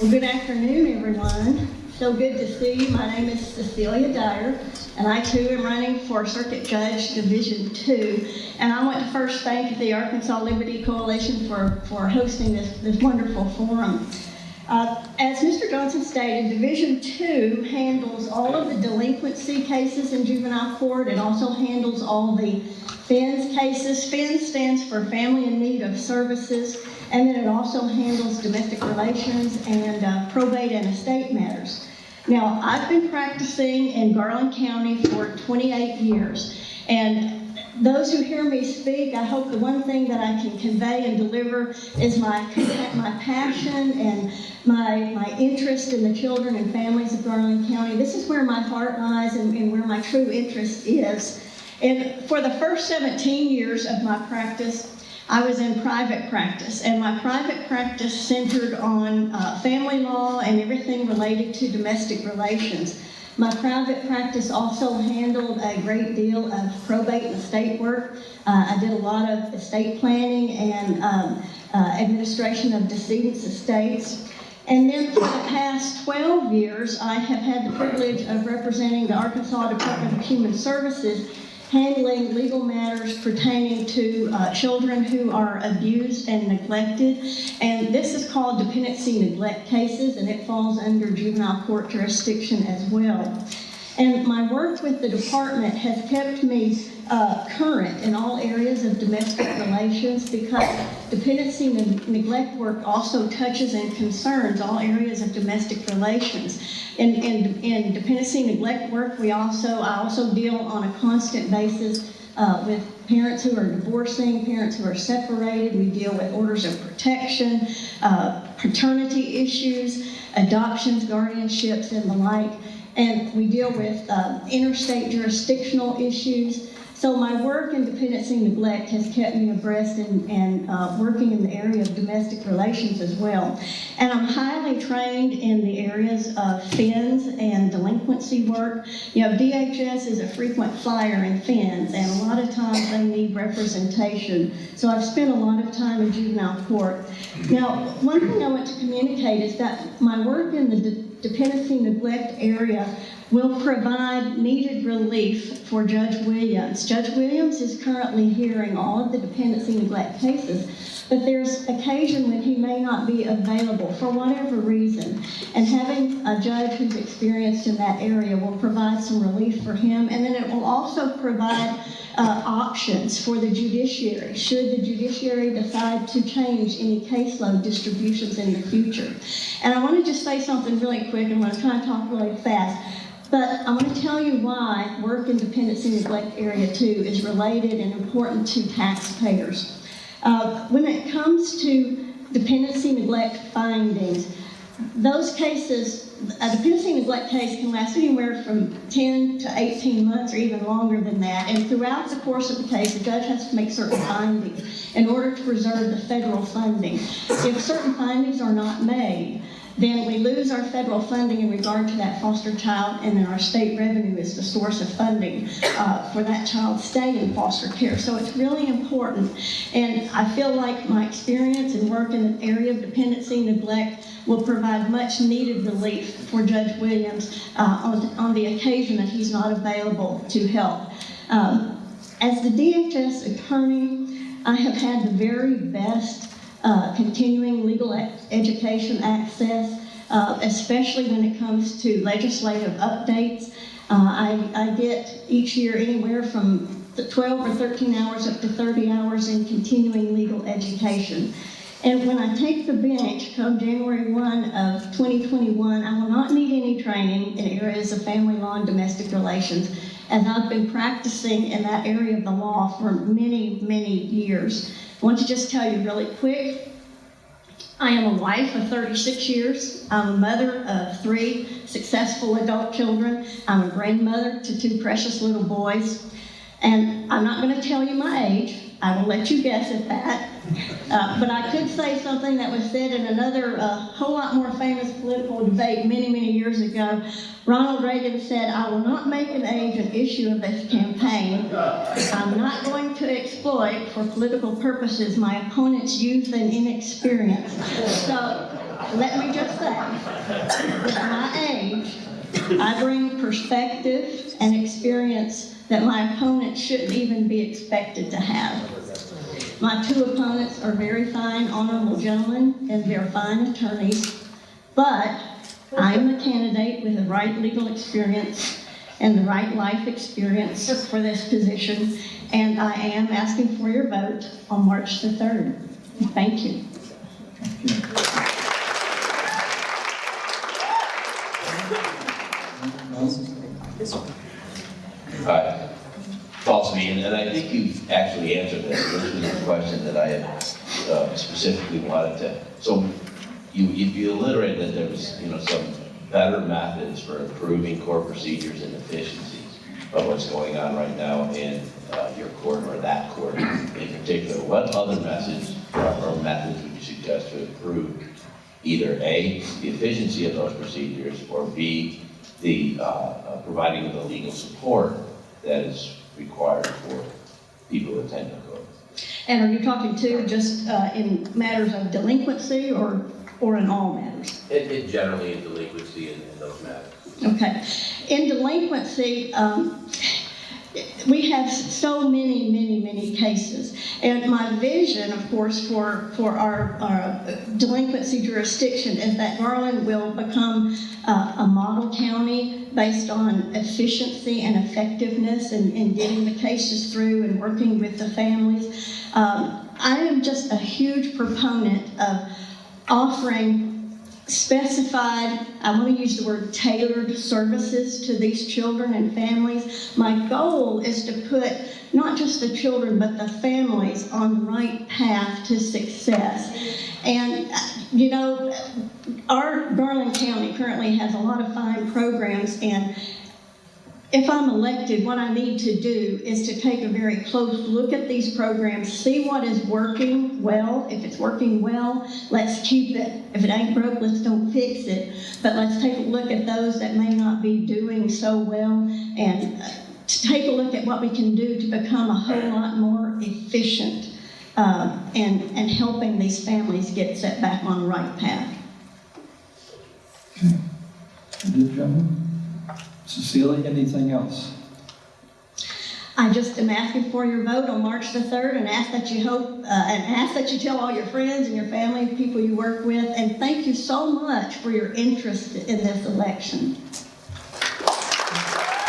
Well, good afternoon, everyone. So good to see you. My name is Cecilia Dyer, and I too am running for Circuit Judge Division 2. And I want to first thank the Arkansas Liberty Coalition for hosting this wonderful forum. As Mr. Johnson stated, Division 2 handles all of the delinquency cases in juvenile court. It also handles all the FINS cases. FINS stands for Family in Need of Services, and then it also handles domestic relations and probate and estate matters. Now, I've been practicing in Garland County for 28 years, and those who hear me speak, I hope the one thing that I can convey and deliver is my passion and my interest in the children and families of Garland County. This is where my heart lies and where my true interest is. And for the first 17 years of my practice, I was in private practice, and my private practice centered on family law and everything related to domestic relations. My private practice also handled a great deal of probate and estate work. I did a lot of estate planning and administration of decedents' estates. And then for the past 12 years, I have had the privilege of representing the Arkansas Department of Human Services, handling legal matters pertaining to children who are abused and neglected. And this is called dependency neglect cases, and it falls under juvenile court jurisdiction as well. And my work with the department has kept me current in all areas of domestic relations, because dependency neglect work also touches and concerns all areas of domestic relations. In dependency neglect work, I also deal on a constant basis with parents who are divorcing, parents who are separated. We deal with orders of protection, paternity issues, adoptions, guardianships, and the like. And we deal with interstate jurisdictional issues. So my work in dependency neglect has kept me abreast and working in the area of domestic relations as well. And I'm highly trained in the areas of FINS and delinquency work. You know, DHS is a frequent flyer in FINS, and a lot of times they need representation. So I've spent a lot of time in juvenile court. Now, one thing I want to communicate is that my work in the dependency neglect area will provide needed relief for Judge Williams. Judge Williams is currently hearing all of the dependency neglect cases, but there's occasion when he may not be available for whatever reason. And having a judge who's experienced in that area will provide some relief for him, and then it will also provide options for the judiciary, should the judiciary decide to change any caseload distributions in the future. And I want to just say something really quick, and I'm going to try and talk really fast. But I want to tell you why work in dependency neglect area 2 is related and important to taxpayers. When it comes to dependency neglect findings, those cases, a dependency neglect case can last anywhere from 10 to 18 months or even longer than that. And throughout the course of the case, the judge has to make certain findings in order to preserve the federal funding. If certain findings are not made, then we lose our federal funding in regard to that foster child, and then our state revenue is the source of funding for that child's stay in foster care. So it's really important, and I feel like my experience and work in the area of dependency neglect will provide much needed relief for Judge Williams on the occasion that he's not available to help. As the DHS attorney, I have had the very best continuing legal education access, especially when it comes to legislative updates. I get each year anywhere from 12 or 13 hours up to 30 hours in continuing legal education. And when I take the bench come January 1 of 2021, I will not need any training in areas of family law and domestic relations, as I've been practicing in that area of the law for many, many years. I want to just tell you really quick, I am a wife of 36 years. I'm a mother of 3 successful adult children. I'm a grandmother to 2 precious little boys. And I'm not going to tell you my age. I will let you guess at that. But I could say something that was said in another whole lot more famous political debate many, many years ago. Ronald Reagan said, "I will not make an age an issue of this campaign. I'm not going to exploit for political purposes my opponent's youth and inexperience." So let me just say, with my age, I bring perspective and experience that my opponents shouldn't even be expected to have. My two opponents are very fine, honorable gentlemen, and they're fine attorneys, but I am a candidate with the right legal experience and the right life experience for this position, and I am asking for your vote on March the 3rd. Thank you. Hi, Paul Smee, and I think you've actually answered this. This was a question that I had specifically wanted to. So you alliterated that there was, some better methods for improving court procedures and efficiencies of what's going on right now in your court or that court in particular. What other message or methods would you suggest to improve either A, the efficiency of those procedures, or B, the providing of the legal support that is required for people who attend the court? And are you talking to just in matters of delinquency or in all matters? It generally in delinquency and those matters. Okay. In delinquency, we have so many cases. And my vision, of course, for our delinquency jurisdiction is that Garland will become a model county based on efficiency and effectiveness in getting the cases through and working with the families. I am just a huge proponent of offering specified, I want to use the word tailored services to these children and families. My goal is to put not just the children but the families on the right path to success. And our Garland County currently has a lot of fine programs, and if I'm elected, what I need to do is to take a very close look at these programs, see what is working well. If it's working well, let's keep it. If it ain't broke, let's don't fix it. But let's take a look at those that may not be doing so well, and take a look at what we can do to become a whole lot more efficient and helping these families get set back on the right path. Okay. Good, gentlemen. Cecilia, anything else? I just am asking for your vote on March the 3rd, and ask that you tell all your friends and your family, people you work with, and thank you so much for your interest in this election.